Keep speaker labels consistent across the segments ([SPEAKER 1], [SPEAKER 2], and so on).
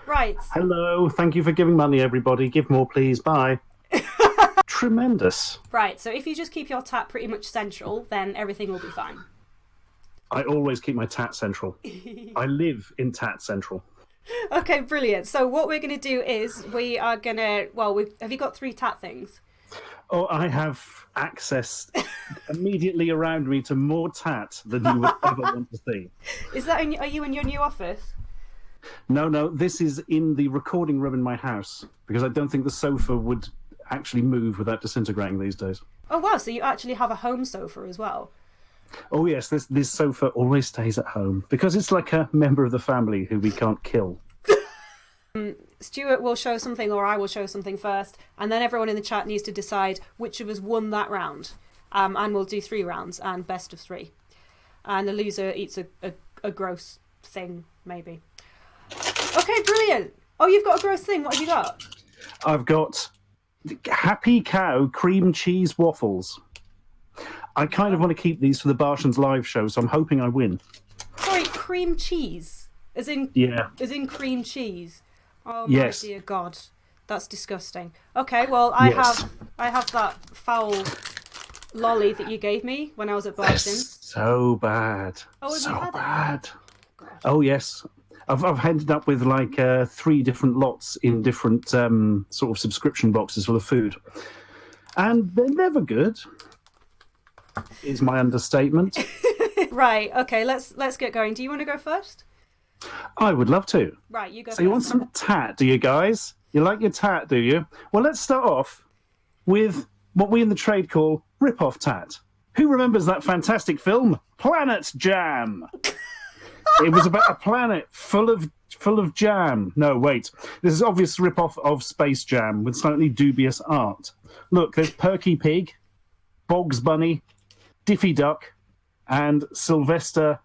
[SPEAKER 1] Right.
[SPEAKER 2] Hello, thank you for giving money, everybody. Give more, please. Bye. Tremendous.
[SPEAKER 1] Right, so if you just keep your tat pretty much central, then everything will be fine.
[SPEAKER 2] I always keep my tat central. I live in tat central.
[SPEAKER 1] Okay, brilliant. So what we're going to do is we are going to, have you got three tat things?
[SPEAKER 2] Oh, I have access immediately around me to more tat than you would ever want to see.
[SPEAKER 1] Are you in your new office?
[SPEAKER 2] No, this is in the recording room in my house because I don't think the sofa would actually move without disintegrating these days.
[SPEAKER 1] Oh wow, so you actually have a home sofa as well.
[SPEAKER 2] Oh yes, this sofa always stays at home because it's like a member of the family who we can't kill.
[SPEAKER 1] Stuart will show something or I will show something first, and then everyone in the chat needs to decide which of us won that round. And we'll do 3 rounds and best of 3. And the loser eats a gross thing, maybe. Okay, brilliant. Oh, you've got a gross thing. What have you got?
[SPEAKER 2] I've got Happy Cow cream cheese waffles. I kind of want to keep these for the Barshans live show, so I'm hoping I win.
[SPEAKER 1] Sorry, cream cheese? As in cream cheese? Oh my
[SPEAKER 2] yes.
[SPEAKER 1] Dear God. That's disgusting. Okay, well, I have that foul lolly that you gave me when I was at Barshans.
[SPEAKER 2] So bad.
[SPEAKER 1] Oh,
[SPEAKER 2] so bad. Oh, yes. I've ended up with like 3 different lots in different sort of subscription boxes for the food. And they're never good, is my understatement.
[SPEAKER 1] Right, okay, let's get going. Do you want to go first?
[SPEAKER 2] I would love to.
[SPEAKER 1] Right, you go first.
[SPEAKER 2] So you want some tat, do you guys? You like your tat, do you? Well, let's start off with what we in the trade call rip-off tat. Who remembers that fantastic film, Planet Jam? It was about a planet full of jam. No, wait. This is obvious rip-off of Space Jam with slightly dubious art. Look, there's Perky Pig, Bogs Bunny, Diffy Duck, and Sylvester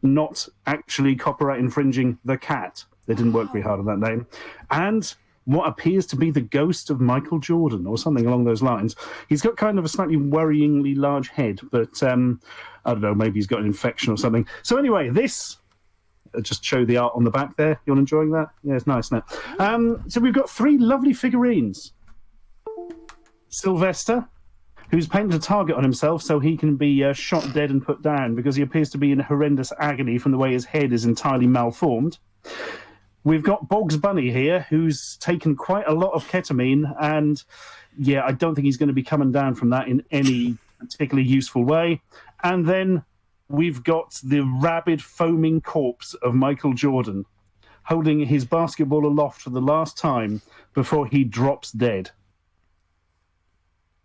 [SPEAKER 2] not actually copyright infringing the cat. They didn't work very hard on that name. And what appears to be the ghost of Michael Jordan or something along those lines. He's got kind of a slightly worryingly large head, but I don't know, maybe he's got an infection or something. So anyway, this, just show the art on the back there. You all enjoying that? Yeah, it's nice, isn't it? So we've got 3 lovely figurines. Sylvester, who's painted a target on himself so he can be shot dead and put down because he appears to be in horrendous agony from the way his head is entirely malformed. We've got Bogs Bunny here, who's taken quite a lot of ketamine, and yeah, I don't think he's going to be coming down from that in any particularly useful way. And then we've got the rabid, foaming corpse of Michael Jordan, holding his basketball aloft for the last time before he drops dead.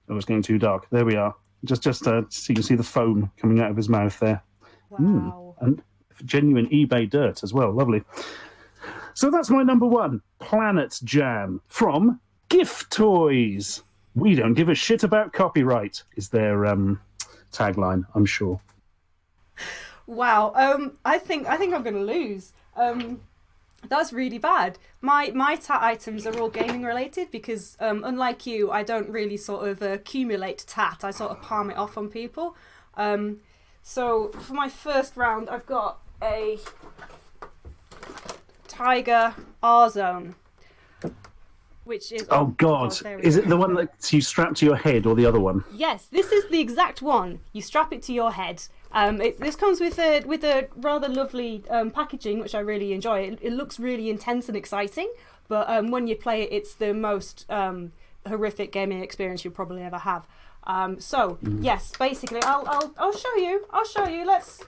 [SPEAKER 2] Oh, it's getting too dark. There we are. Just so you can see the foam coming out of his mouth there.
[SPEAKER 1] Wow.
[SPEAKER 2] And genuine eBay dirt as well. Lovely. So that's my number 1, Planet Jam, from Gift Toys. We don't give a shit about copyright, is their tagline, I'm sure.
[SPEAKER 1] Wow. I think I'm going to lose. That's really bad. My tat items are all gaming related because unlike you, I don't really sort of accumulate tat. I sort of palm it off on people. So for my first round, I've got a Tiger R-Zone, which is...
[SPEAKER 2] Oh, God. Is it the one that you strap to your head or the other one?
[SPEAKER 1] Yes, this is the exact one. You strap it to your head. This comes with a rather lovely packaging, which I really enjoy. It looks really intense and exciting, but when you play it, it's the most horrific gaming experience you'll probably ever have. Yes, basically, I'll show you. Let's.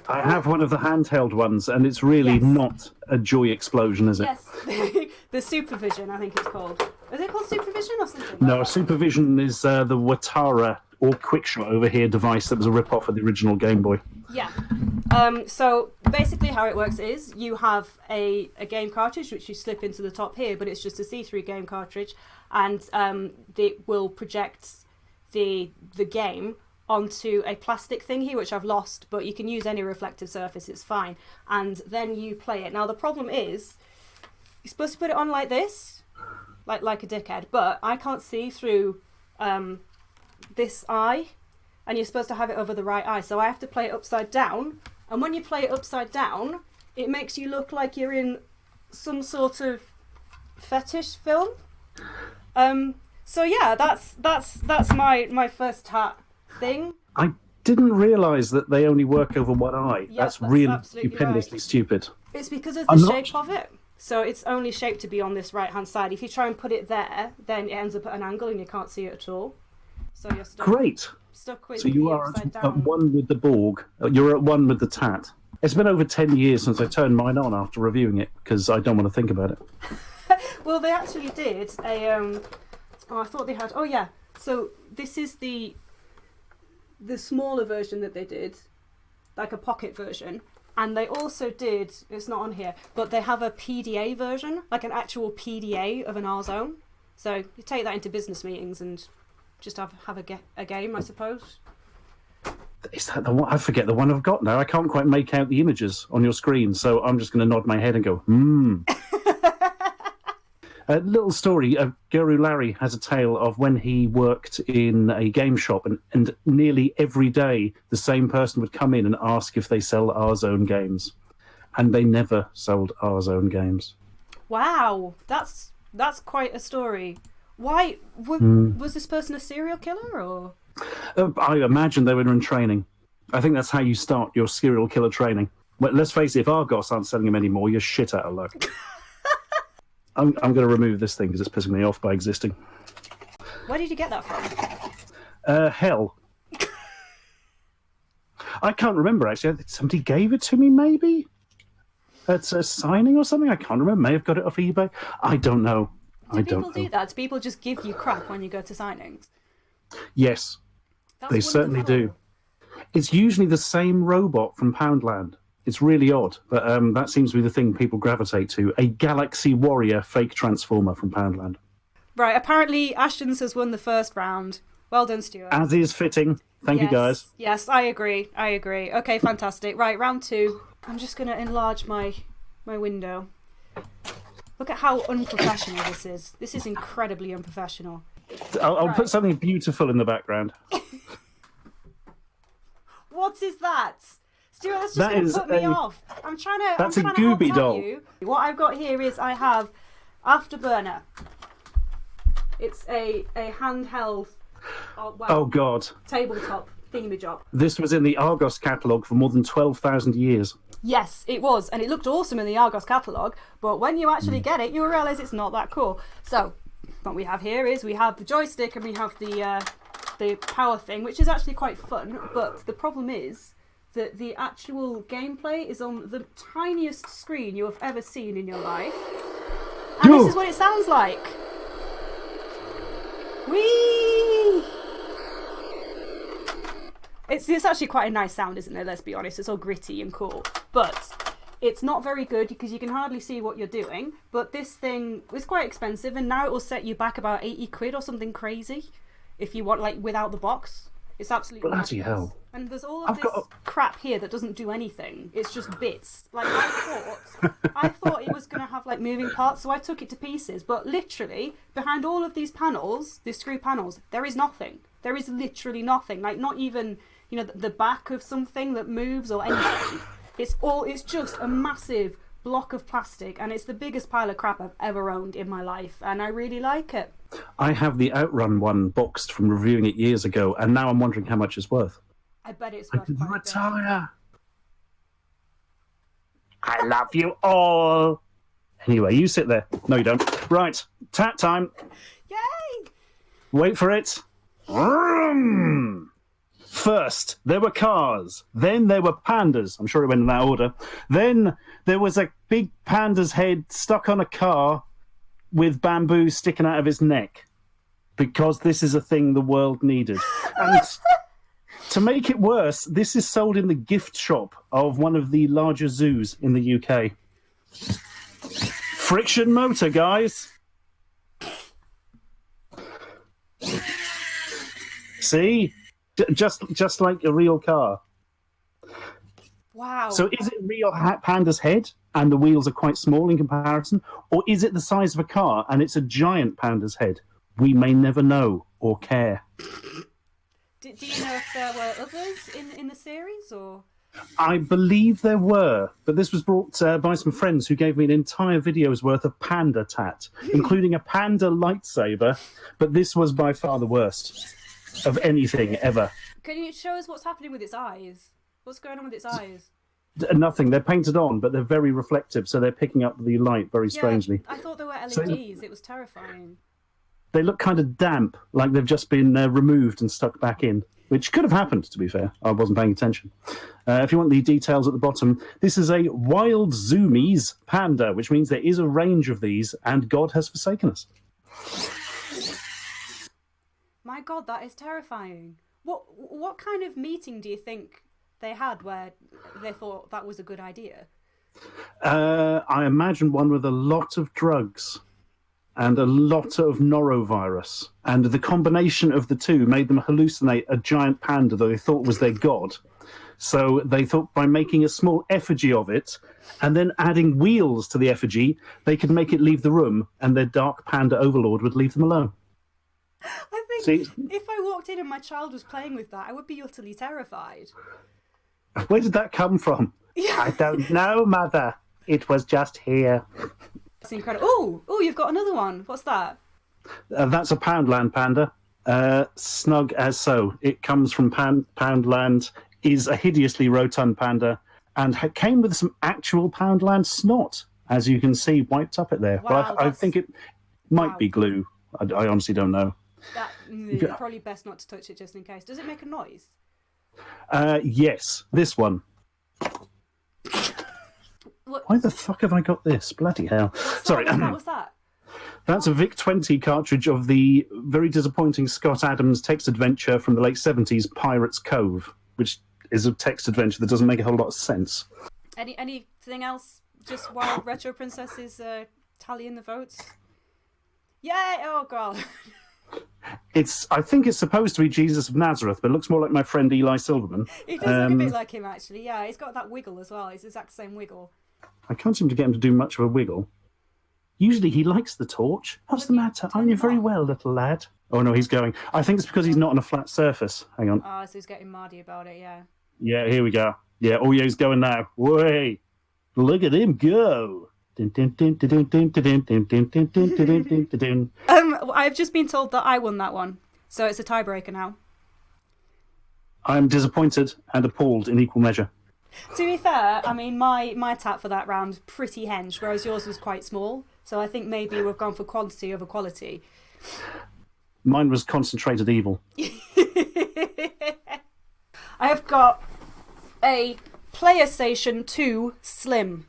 [SPEAKER 2] I have one of the handheld ones, and it's really not a joy explosion, is it?
[SPEAKER 1] Yes, the Supervision, I think it's called. Is it called Supervision or something?
[SPEAKER 2] No, Supervision is the Watara or Quickshot over here device that was a rip-off of the original Game Boy.
[SPEAKER 1] Yeah. So basically how it works is you have a game cartridge which you slip into the top here, but it's just a see-through game cartridge, and it will project the game onto a plastic thing here, which I've lost, but you can use any reflective surface, it's fine. And then you play it. Now the problem is, you're supposed to put it on like this, like a dickhead, but I can't see through this eye, and you're supposed to have it over the right eye, so I have to play it upside down. And when you play it upside down, it makes you look like you're in some sort of fetish film. So yeah, that's my first tat thing.
[SPEAKER 2] I didn't realise that they only work over one eye.
[SPEAKER 1] Yeah,
[SPEAKER 2] that's really
[SPEAKER 1] absolutely
[SPEAKER 2] stupendously
[SPEAKER 1] right.
[SPEAKER 2] stupid.
[SPEAKER 1] It's because of the shape of it. So it's only shaped to be on this right-hand side. If you try and put it there, then it ends up at an angle and you can't see it at all. So you're stuck.
[SPEAKER 2] Great.
[SPEAKER 1] Stuck with
[SPEAKER 2] so you are
[SPEAKER 1] upside
[SPEAKER 2] at
[SPEAKER 1] down.
[SPEAKER 2] one with the Borg. You're at one with the Tat. It's been over 10 years since I turned mine on after reviewing it because I don't want to think about it.
[SPEAKER 1] Well, they actually did a. I thought they had. Oh yeah. So this is the smaller version that they did, like a pocket version. And they also did, it's not on here, but they have a PDA version, like an actual PDA of an R-Zone. So you take that into business meetings and just have a game, I suppose.
[SPEAKER 2] Is that the one? I forget the one I've got now. I can't quite make out the images on your screen, so I'm just going to nod my head and go, A little story, Guru Larry has a tale of when he worked in a game shop and nearly every day the same person would come in and ask if they sell R-Zone games. And they never sold R-Zone games.
[SPEAKER 1] Wow, that's quite a story. Why? Was this person a serial killer or...?
[SPEAKER 2] I imagine they were in training. I think that's how you start your serial killer training. Well, let's face it, if Argos aren't selling them anymore, you're shit out of luck. I'm going to remove this thing because it's pissing me off by existing.
[SPEAKER 1] Where did you get that from?
[SPEAKER 2] Hell. I can't remember, actually. Somebody gave it to me, maybe? At a signing or something? I can't remember. May have got it off eBay. I don't know.
[SPEAKER 1] Do people do that? Do people just give you crap when you go to signings?
[SPEAKER 2] Yes,
[SPEAKER 1] That's
[SPEAKER 2] they
[SPEAKER 1] wonderful.
[SPEAKER 2] certainly do. It's usually the same robot from Poundland. It's really odd, but that seems to be the thing people gravitate to. A Galaxy Warrior fake Transformer from Poundland.
[SPEAKER 1] Right, apparently Ashens has won the first round. Well done, Stuart.
[SPEAKER 2] As is fitting. Thank you, guys.
[SPEAKER 1] Yes, I agree. Okay, fantastic. Right, round two. I'm just going to enlarge my window. Look at how unprofessional this is. This is incredibly unprofessional.
[SPEAKER 2] I'll put something beautiful in the background.
[SPEAKER 1] What is that? Stuart, that's just going to put me off. I'm trying to.
[SPEAKER 2] That's
[SPEAKER 1] I'm
[SPEAKER 2] a
[SPEAKER 1] trying to
[SPEAKER 2] Gooby
[SPEAKER 1] hot
[SPEAKER 2] doll.
[SPEAKER 1] tap you. What I've got here is I have Afterburner. It's a handheld.
[SPEAKER 2] Oh God!
[SPEAKER 1] Tabletop thingamajob.
[SPEAKER 2] This was in the Argos catalogue for more than 12,000 years.
[SPEAKER 1] Yes, it was, and it looked awesome in the Argos catalogue. But when you actually get it, you'll realise it's not that cool. So, what we have here is we have the joystick and we have the power thing, which is actually quite fun. But the problem is that the actual gameplay is on the tiniest screen you have ever seen in your life. And this is what it sounds like. Whee! It's actually quite a nice sound, isn't it? Let's be honest. It's all gritty and cool. But it's not very good because you can hardly see what you're doing. But this thing is quite expensive, and now it will set you back about 80 quid or something crazy if you want, like, without the box. It's absolutely
[SPEAKER 2] bloody
[SPEAKER 1] ridiculous.
[SPEAKER 2] hell.
[SPEAKER 1] And there's all of this crap here that doesn't do anything. It's just bits. Like, I thought it was going to have, like, moving parts, so I took it to pieces. But literally, behind all of these panels, these screw panels, there is nothing. There is literally nothing. Like, not even, you know, the back of something that moves or anything. It's just a massive block of plastic, and it's the biggest pile of crap I've ever owned in my life, and I really like it.
[SPEAKER 2] I have the Outrun one boxed from reviewing it years ago, and now I'm wondering how much it's worth.
[SPEAKER 1] I bet it's worth quite a bit.
[SPEAKER 2] Retire. I love you all. Anyway, you sit there. No, you don't. Right, tat time.
[SPEAKER 1] Yay!
[SPEAKER 2] Wait for it. Vroom. First, there were cars. Then there were pandas. I'm sure it went in that order. Then there was a big panda's head stuck on a car with bamboo sticking out of its neck. Because this is a thing the world needed. And to make it worse, this is sold in the gift shop of one of the larger zoos in the UK. Friction motor, guys. See? Just like a real car.
[SPEAKER 1] Wow.
[SPEAKER 2] So is it real panda's head and the wheels are quite small in comparison? Or is it the size of a car and it's a giant panda's head? We may never know or care.
[SPEAKER 1] Do you know if there were others in the series, or?
[SPEAKER 2] I believe there were, but this was brought by some friends who gave me an entire video's worth of panda tat, including a panda lightsaber, but this was by far the worst of anything ever.
[SPEAKER 1] Can you show us what's happening with its eyes? What's going on with its eyes?
[SPEAKER 2] Nothing. They're painted on, but they're very reflective, so they're picking up the light very strangely.
[SPEAKER 1] I thought they were LEDs. It was terrifying.
[SPEAKER 2] They look kind of damp, like they've just been removed and stuck back in, which could have happened, to be fair. I wasn't paying attention. If you want the details at the bottom, this is a wild zoomies panda, which means there is a range of these, and God has forsaken us.
[SPEAKER 1] My God, that is terrifying. What kind of meeting do you think they had where they thought that was a good idea?
[SPEAKER 2] I imagine one with a lot of drugs and a lot of norovirus. And the combination of the two made them hallucinate a giant panda that they thought was their god. So they thought by making a small effigy of it and then adding wheels to the effigy, they could make it leave the room and their dark panda overlord would leave them alone.
[SPEAKER 1] I think if I walked in and my child was playing with that, I would be utterly terrified.
[SPEAKER 2] Where did that come from?
[SPEAKER 1] Yeah.
[SPEAKER 2] I don't know, Mother. It was just here.
[SPEAKER 1] That's incredible. Oh, you've got another one. What's that?
[SPEAKER 2] That's a Poundland panda. Snug as so. It comes from Poundland, is a hideously rotund panda, and came with some actual Poundland snot, as you can see, wiped up it there.
[SPEAKER 1] Wow,
[SPEAKER 2] but I think it might be glue. I honestly don't know.
[SPEAKER 1] Probably best not to touch it just in case. Does it make a noise?
[SPEAKER 2] Yes, this one.
[SPEAKER 1] What?
[SPEAKER 2] Why the fuck have I got this? Bloody hell. Sorry.
[SPEAKER 1] What's that?
[SPEAKER 2] That's a VIC-20 cartridge of the very disappointing Scott Adams text adventure from the late 70s, Pirates Cove, which is a text adventure that doesn't make a whole lot of sense.
[SPEAKER 1] Anything else? Just while Retro Princess is tallying the votes? Yay! Oh, God.
[SPEAKER 2] I think it's supposed to be Jesus of Nazareth, but it looks more like my friend Eli Silverman.
[SPEAKER 1] He does look a bit like him, actually. Yeah, he's got that wiggle as well. It's the exact same wiggle.
[SPEAKER 2] I can't seem to get him to do much of a wiggle. Usually he likes the torch. What's the matter? Aren't you very well, little lad? Oh, no, he's going. I think it's because he's not on a flat surface. Hang on.
[SPEAKER 1] Ah, so he's getting mardy about it, yeah.
[SPEAKER 2] Yeah, here we go. Yeah, oh, yeah, he's going now. Way. Look at him go.
[SPEAKER 1] I've just been told that I won that one, so it's a tiebreaker now.
[SPEAKER 2] I'm disappointed and appalled in equal measure.
[SPEAKER 1] To be fair, I mean, my tat for that round pretty hench, whereas yours was quite small, so I think maybe we've gone for quantity over quality.
[SPEAKER 2] Mine was concentrated evil.
[SPEAKER 1] I have got a PlayStation 2 Slim.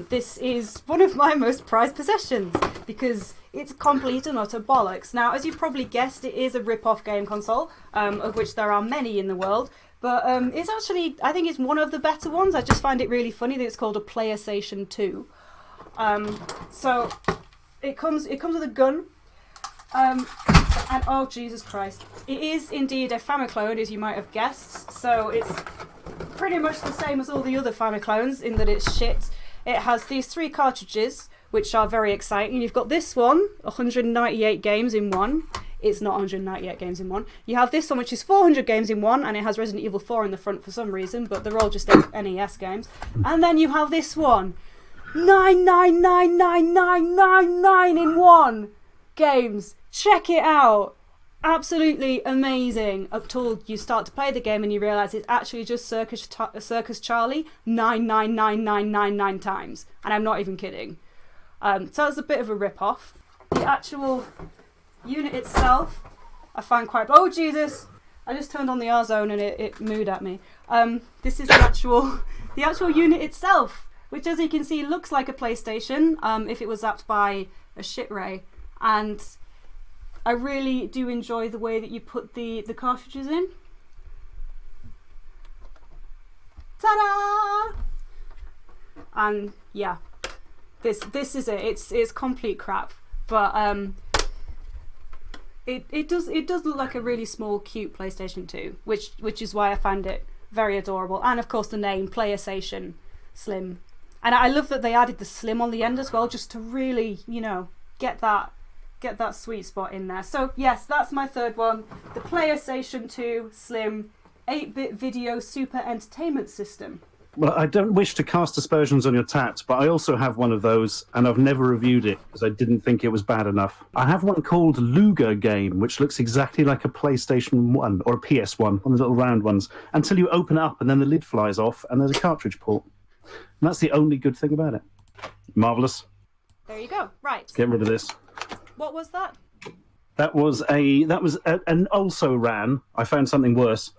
[SPEAKER 1] This is one of my most prized possessions because it's complete and utter bollocks. Now, as you probably guessed, it is a rip-off game console, of which there are many in the world. But it's actually, I think it's one of the better ones. I just find it really funny that it's called a PlayStation 2. So it comes with a gun. And oh, Jesus Christ. It is indeed a Famiclone, as you might have guessed. So it's pretty much the same as all the other Famiclones in that it's shit. It has these 3 cartridges, which are very exciting. You've got this one, 198 games in one. It's not 198 games in one. You have this one, which is 400 games in one, and it has Resident Evil 4 in the front for some reason, but they're all just NES games. And then you have this one, 9999999 in one games. Check it out. Absolutely amazing until you start to play the game and you realise it's actually just Circus Charlie 9999999 times. And I'm not even kidding. So it's a bit of a rip-off. The actual unit itself, I find quite... Oh, Jesus! I just turned on the R-Zone and it mooed at me. This is the actual unit itself, which, as you can see, looks like a PlayStation if it was zapped by a shit ray. And I really do enjoy the way that you put the cartridges in. Ta-da! And yeah, this is it. It's complete crap, but it does look like a really small, cute PlayStation 2, which is why I find it very adorable. And of course, the name PlayStation Slim, and I love that they added the Slim on the end as well, just to really, get that sweet spot in there. So yes, that's my third one, the PlayStation 2 Slim 8-bit video super entertainment system.
[SPEAKER 2] Well, I don't wish to cast aspersions on your Tatt, but I also have one of those, and I've never reviewed it because I didn't think it was bad enough. I have one called Luger Game, which looks exactly like a PlayStation 1 or a PS1, one of the little round ones, until you open it up and then the lid flies off and there's a cartridge port. And that's the only good thing about it. Marvellous.
[SPEAKER 1] There you go. Right.
[SPEAKER 2] Let's get rid of this.
[SPEAKER 1] What was that?
[SPEAKER 2] And also ran, I found something worse,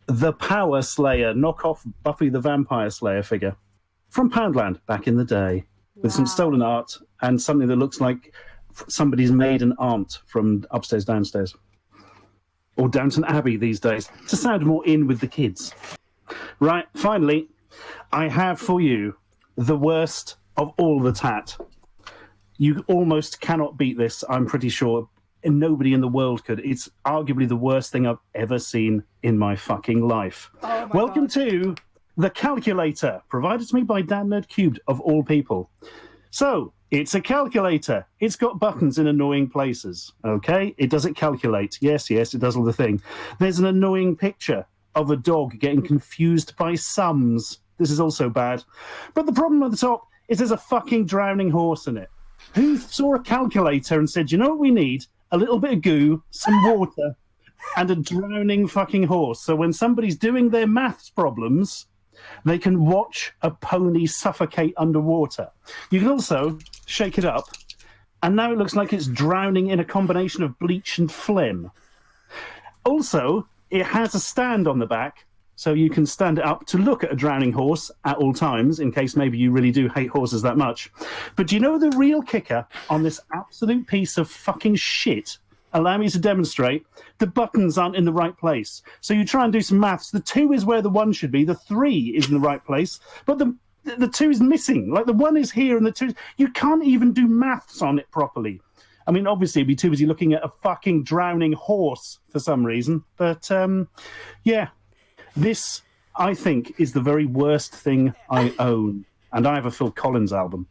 [SPEAKER 2] the Power Slayer knockoff Buffy the Vampire Slayer figure from Poundland back in the day, with some stolen art and something that looks like somebody's maiden aunt from upstairs downstairs, or Downton Abbey these days, to sound more in with the kids. Right, finally, I have for you the worst of all the Tatt. You almost cannot beat this, I'm pretty sure. And nobody in the world could. It's arguably the worst thing I've ever seen in my fucking life.
[SPEAKER 1] Oh my
[SPEAKER 2] Welcome
[SPEAKER 1] God.
[SPEAKER 2] to the calculator, provided to me by Dan Nerd Cubed, of all people. So, it's a calculator. It's got buttons in annoying places, okay? Does it calculate? Yes, it does all the thing. There's an annoying picture of a dog getting confused by sums. This is also bad. But the problem at the top is there's a fucking drowning horse in it. Who saw a calculator and said, you know what we need? A little bit of goo, some water, and a drowning fucking horse. So when somebody's doing their maths problems, they can watch a pony suffocate underwater. You can also shake it up, and now it looks like it's drowning in a combination of bleach and phlegm. Also, it has a stand on the back, so you can stand it up to look at a drowning horse at all times, in case maybe you really do hate horses that much. But do you know the real kicker on this absolute piece of fucking shit? Allow me to demonstrate. The buttons aren't in the right place. So you try and do some maths. The 2 is where the 1 should be. The 3 is in the right place. But the 2 is missing. Like, the 1 is here and the 2 is... You can't even do maths on it properly. I mean, obviously, it'd be too busy looking at a fucking drowning horse for some reason. But, yeah... This, I think, is the very worst thing I own. And I have a Phil Collins album.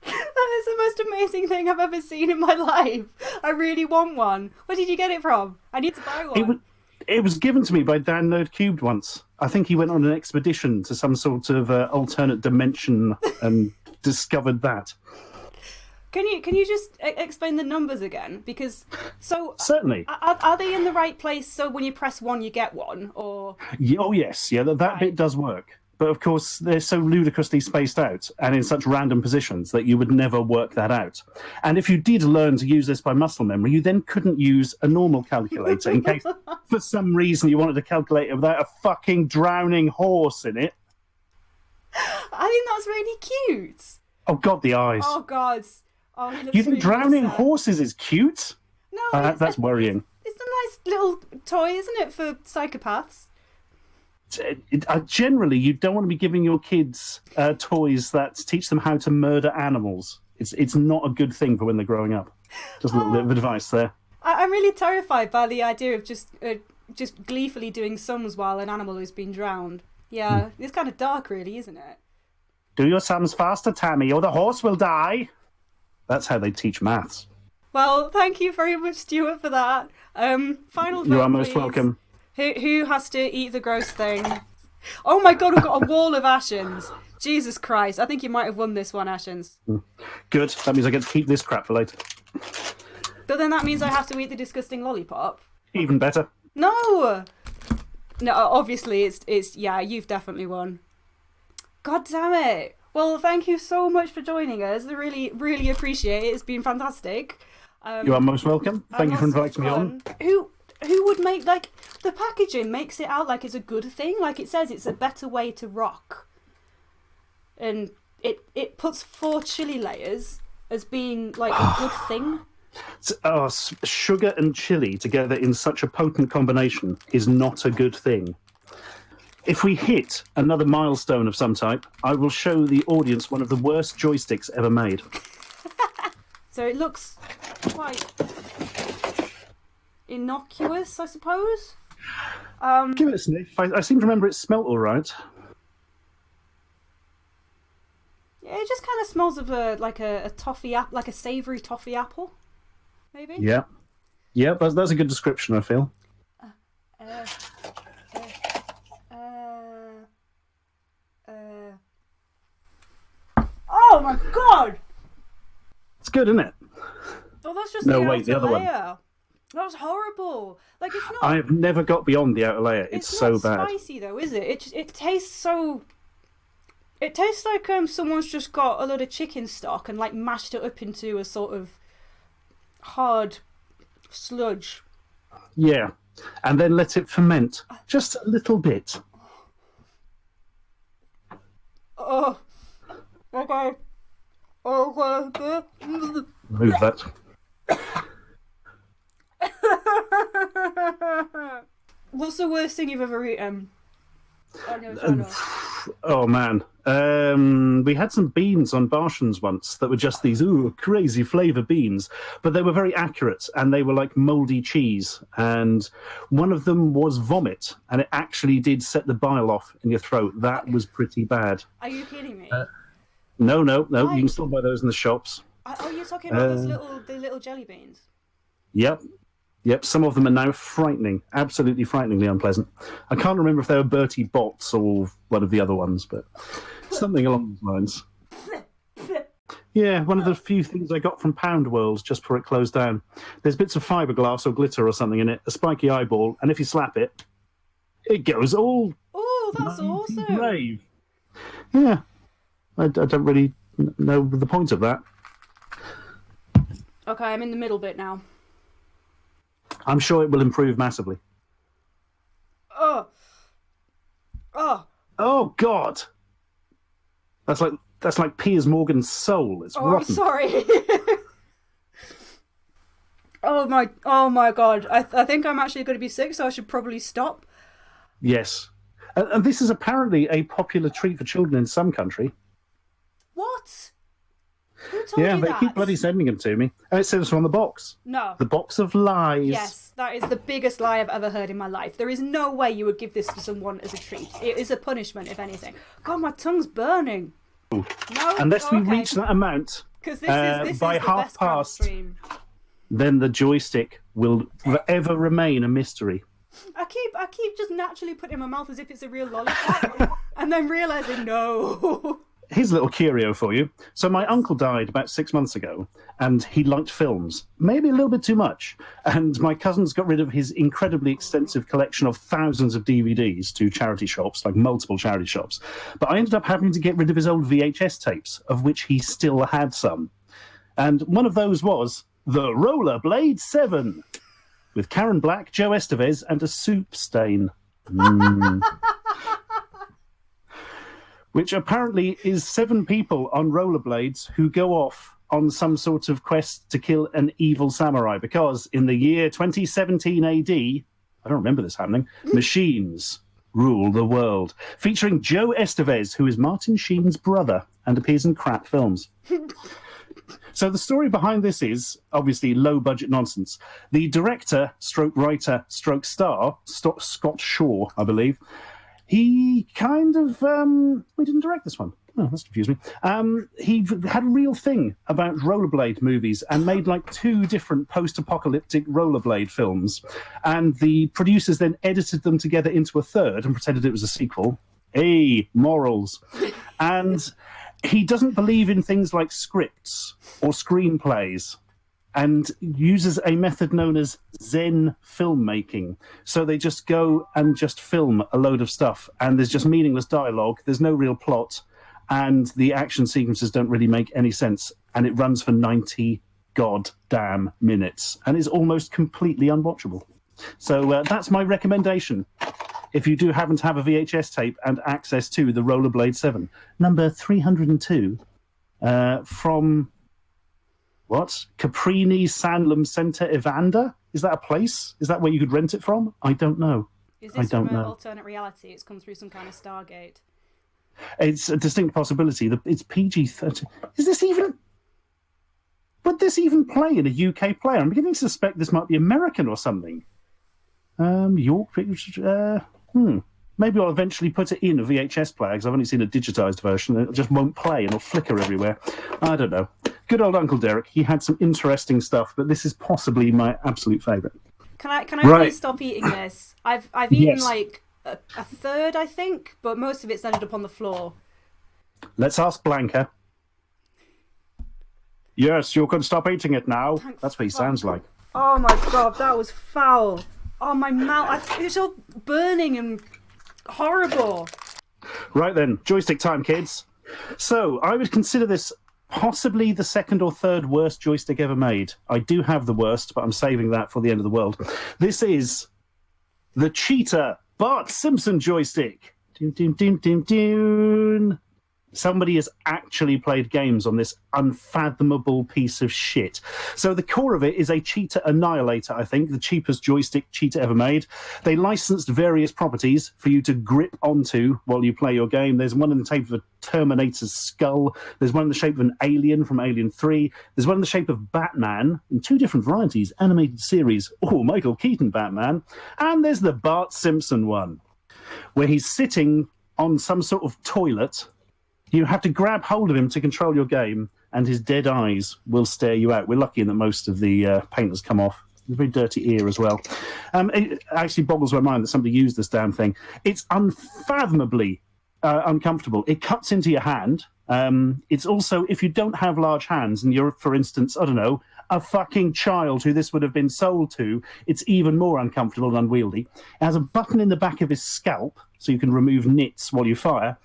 [SPEAKER 1] That is the most amazing thing I've ever seen in my life. I really want one. Where did you get it from? I need to buy one.
[SPEAKER 2] It was given to me by Dan Nerd Cubed once. I think he went on an expedition to some sort of alternate dimension and discovered that.
[SPEAKER 1] Can you just explain the numbers again? Because
[SPEAKER 2] certainly,
[SPEAKER 1] are they in the right place? So when you press 1, you get 1, or
[SPEAKER 2] oh yes, yeah, that
[SPEAKER 1] right.
[SPEAKER 2] bit does work. But of course, they're so ludicrously spaced out and in such random positions that you would never work that out. And if you did learn to use this by muscle memory, you then couldn't use a normal calculator in case, for some reason, you wanted to calculate it without a fucking drowning horse in it.
[SPEAKER 1] I think that's really cute.
[SPEAKER 2] Oh God, the eyes.
[SPEAKER 1] Oh God. Oh,
[SPEAKER 2] you think
[SPEAKER 1] really
[SPEAKER 2] drowning
[SPEAKER 1] sad.
[SPEAKER 2] horses is cute?
[SPEAKER 1] No,
[SPEAKER 2] that's worrying.
[SPEAKER 1] It's a nice little toy, isn't it, for psychopaths?
[SPEAKER 2] Generally, you don't want to be giving your kids toys that teach them how to murder animals. It's not a good thing for when they're growing up. Just a little bit of advice there.
[SPEAKER 1] I'm really terrified by the idea of just gleefully doing sums while an animal is being drowned. Yeah, It's kind of dark, really, isn't it?
[SPEAKER 2] Do your sums faster, Tammy, or the horse will die. That's how they teach maths.
[SPEAKER 1] Well, thank you very much, Stuart, for that. Final vote,
[SPEAKER 2] You are most
[SPEAKER 1] please.
[SPEAKER 2] welcome.
[SPEAKER 1] Who has to eat the gross thing? Oh my God, we've got a wall of Ashens. Jesus Christ, I think you might have won this one, Ashens.
[SPEAKER 2] Good, that means I get to keep this crap for later.
[SPEAKER 1] But then that means I have to eat the disgusting lollipop.
[SPEAKER 2] Even better.
[SPEAKER 1] No, obviously it's yeah, you've definitely won. God damn it. Well, thank you so much for joining us. I really, really appreciate it. It's been fantastic.
[SPEAKER 2] You are most welcome. Thank you for inviting me on.
[SPEAKER 1] Who would make, like, the packaging makes it out like it's a good thing. Like it says it's a better way to rock. And it puts 4 chili layers as being, like, a good thing.
[SPEAKER 2] Sugar and chili together in such a potent combination is not a good thing. If we hit another milestone of some type, I will show the audience one of the worst joysticks ever made.
[SPEAKER 1] So it looks quite innocuous, I suppose.
[SPEAKER 2] Give it a sniff. I seem to remember it smelt all right.
[SPEAKER 1] Yeah, it just kind of smells of a toffee like a savoury toffee apple, maybe.
[SPEAKER 2] Yeah, that's a good description, I feel.
[SPEAKER 1] Oh my god!
[SPEAKER 2] It's good, isn't it?
[SPEAKER 1] Oh, that's just
[SPEAKER 2] No,
[SPEAKER 1] the
[SPEAKER 2] wait, the
[SPEAKER 1] outer
[SPEAKER 2] other one.
[SPEAKER 1] layer. That was horrible. Like, it's not.
[SPEAKER 2] I have never got beyond the outer layer. It's so
[SPEAKER 1] not
[SPEAKER 2] bad.
[SPEAKER 1] Spicy though, is it? It tastes so. It tastes like someone's just got a load of chicken stock and like mashed it up into a sort of hard sludge.
[SPEAKER 2] Yeah, and then let it ferment just a little bit.
[SPEAKER 1] Oh, okay. Okay.
[SPEAKER 2] Move that.
[SPEAKER 1] What's the worst thing you've ever eaten? Oh,
[SPEAKER 2] Oh man, we had some beans on Ashens once that were just these crazy flavour beans, but they were very accurate and they were like mouldy cheese. And one of them was vomit, and it actually did set the bile off in your throat. That was pretty bad.
[SPEAKER 1] Are you kidding me?
[SPEAKER 2] No. You can still buy those in the shops.
[SPEAKER 1] Oh, you're talking about the little jelly beans?
[SPEAKER 2] Yep. Some of them are now frightening, absolutely frighteningly unpleasant. I can't remember if they were Bertie Bott's or one of the other ones, but something along those lines. Yeah, one of the few things I got from Pound World just before it closed down. There's bits of fiberglass or glitter or something in it, a spiky eyeball, and if you slap it, it goes all.
[SPEAKER 1] Oh, that's awesome!
[SPEAKER 2] Brave. Yeah, I don't really know the point of that.
[SPEAKER 1] Okay, I'm in the middle bit now.
[SPEAKER 2] I'm sure it will improve massively.
[SPEAKER 1] Oh,
[SPEAKER 2] God! That's like Piers Morgan's soul. It's rotten.
[SPEAKER 1] I'm sorry. Oh my god! I think I'm actually going to be sick, so I should probably stop.
[SPEAKER 2] Yes, and this is apparently a popular treat for children in some country.
[SPEAKER 1] What? Who told you
[SPEAKER 2] they
[SPEAKER 1] that?
[SPEAKER 2] keep bloody sending them to me, and it says on the box.
[SPEAKER 1] No.
[SPEAKER 2] The box of lies.
[SPEAKER 1] Yes, that is the biggest lie I've ever heard in my life. There is no way you would give this to someone as a treat. It is a punishment, if anything. God, my tongue's burning.
[SPEAKER 2] Ooh.
[SPEAKER 1] No,
[SPEAKER 2] unless we reach that amount,
[SPEAKER 1] because this
[SPEAKER 2] by
[SPEAKER 1] is the
[SPEAKER 2] half
[SPEAKER 1] best kind of
[SPEAKER 2] past,
[SPEAKER 1] stream.
[SPEAKER 2] then the joystick will forever remain a mystery.
[SPEAKER 1] I keep just naturally putting it in my mouth as if it's a real lollipop, and then realizing no.
[SPEAKER 2] Here's a little curio for you. So my uncle died about 6 months ago, and he liked films, maybe a little bit too much. And my cousins got rid of his incredibly extensive collection of thousands of DVDs to charity shops, like multiple charity shops. But I ended up having to get rid of his old VHS tapes, of which he still had some. And one of those was The Rollerblade 7, with Karen Black, Joe Estevez, and a soup stain. Which apparently is 7 people on rollerblades who go off on some sort of quest to kill an evil samurai, because in the year 2017 AD, I don't remember this happening, machines rule the world, featuring Joe Estevez, who is Martin Sheen's brother and appears in crap films. So the story behind this is obviously low-budget nonsense. The director, stroke writer, stroke star, Scott Shaw, I believe, he kind of... we didn't direct this one. Oh, that's confused me. He had a real thing about rollerblade movies and made like 2 different post-apocalyptic rollerblade films. And the producers then edited them together into a third and pretended it was a sequel. Hey, morals. And he doesn't believe in things like scripts or screenplays, and uses a method known as Zen filmmaking. So they just go and just film a load of stuff, and there's just meaningless dialogue, there's no real plot, and the action sequences don't really make any sense, and it runs for 90 goddamn minutes, and is almost completely unwatchable. So that's my recommendation. If you do happen to have a VHS tape and access to the Rollerblade 7, number 302, from... What? Caprini Sanlam Centre Evander? Is that a place? Is that where you could rent it from? I don't know.
[SPEAKER 1] Is this from an alternate reality? It's come through some kind of Stargate.
[SPEAKER 2] It's a distinct possibility. It's PG-13. Is this even... Would this even play in a UK player? I'm beginning to suspect this might be American or something. York... Maybe I'll eventually put it in a VHS player, because I've only seen a digitised version, and it just won't play and it'll flicker everywhere. I don't know. Good old Uncle Derek. He had some interesting stuff, but this is possibly my absolute favourite.
[SPEAKER 1] Can I
[SPEAKER 2] Right.
[SPEAKER 1] please stop eating this? I've eaten
[SPEAKER 2] Yes.
[SPEAKER 1] like a third, I think, but most of it's ended up on the floor.
[SPEAKER 2] Let's ask Blanca. Yes, you can stop eating it now.
[SPEAKER 1] Thank
[SPEAKER 2] That's what he
[SPEAKER 1] fuck.
[SPEAKER 2] sounds like.
[SPEAKER 1] Oh my god, that was foul. Oh, my mouth, it's all burning and horrible.
[SPEAKER 2] Right then, joystick time, kids. So, I would consider this possibly the second or third worst joystick ever made. I do have the worst, but I'm saving that for the end of the world. This is the Cheetah Bart Simpson joystick. Doon, doon, doon, doon, doon. Somebody has actually played games on this unfathomable piece of shit. So the core of it is a Cheetah Annihilator, I think, the cheapest joystick Cheetah ever made. They licensed various properties for you to grip onto while you play your game. There's one in the shape of a Terminator's skull. There's one in the shape of an alien from Alien 3. There's one in the shape of Batman in 2 different varieties, animated series. Oh, Michael Keaton Batman. And there's the Bart Simpson one, where he's sitting on some sort of toilet. You have to grab hold of him to control your game, and his dead eyes will stare you out. We're lucky in that most of the paint has come off. A very dirty ear as well. It actually boggles my mind that somebody used this damn thing. It's unfathomably uncomfortable. It cuts into your hand. It's also, if you don't have large hands, and you're, for instance, I don't know, a fucking child who this would have been sold to, it's even more uncomfortable and unwieldy. It has a button in the back of his scalp, so you can remove nits while you fire.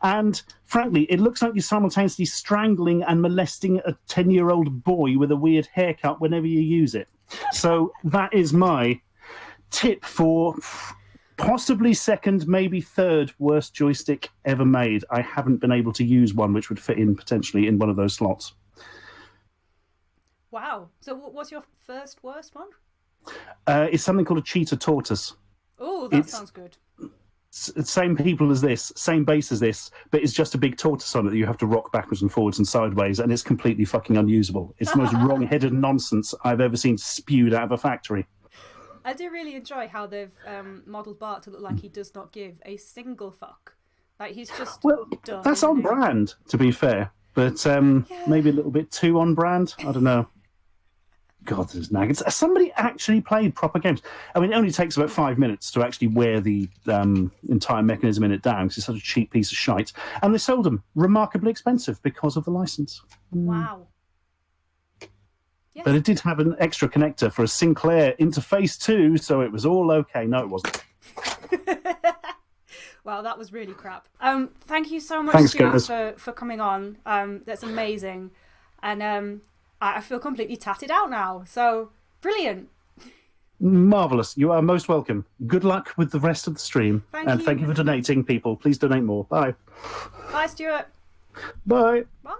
[SPEAKER 2] And frankly, it looks like you're simultaneously strangling and molesting a 10-year-old boy with a weird haircut whenever you use it. So that is my tip for possibly second, maybe third worst joystick ever made. I haven't been able to use one which would fit in potentially in one of those slots.
[SPEAKER 1] Wow. So what's your first worst one?
[SPEAKER 2] It's something called a Cheetah Tortoise.
[SPEAKER 1] Oh, that sounds good.
[SPEAKER 2] Same people as this, same base as this, but it's just a big tortoise on it that you have to rock backwards and forwards and sideways, and it's completely fucking unusable. It's the most wrong-headed nonsense I've ever seen spewed out of a factory.
[SPEAKER 1] I do really enjoy how they've modelled Bart to look like he does not give a single fuck. Like, he's just done.
[SPEAKER 2] That's on brand, to be fair, but maybe a little bit too on brand. I don't know. God, this is nagging. Somebody actually played proper games. I mean, it only takes about 5 minutes to actually wear the entire mechanism in it down because it's such a cheap piece of shite. And they sold them remarkably expensive because of the license.
[SPEAKER 1] Wow.
[SPEAKER 2] Yes. But it did have an extra connector for a Sinclair interface too, so it was all okay. No, it wasn't.
[SPEAKER 1] Wow, that was really crap. Thank you so much, Stuart, for coming on. That's amazing. And I feel completely tatted out now. So, brilliant.
[SPEAKER 2] Marvellous. You are most welcome. Good luck with the rest of the stream.
[SPEAKER 1] Thank you
[SPEAKER 2] for donating, people. Please donate more. Bye.
[SPEAKER 1] Bye, Stuart.
[SPEAKER 2] Bye.
[SPEAKER 1] Bye.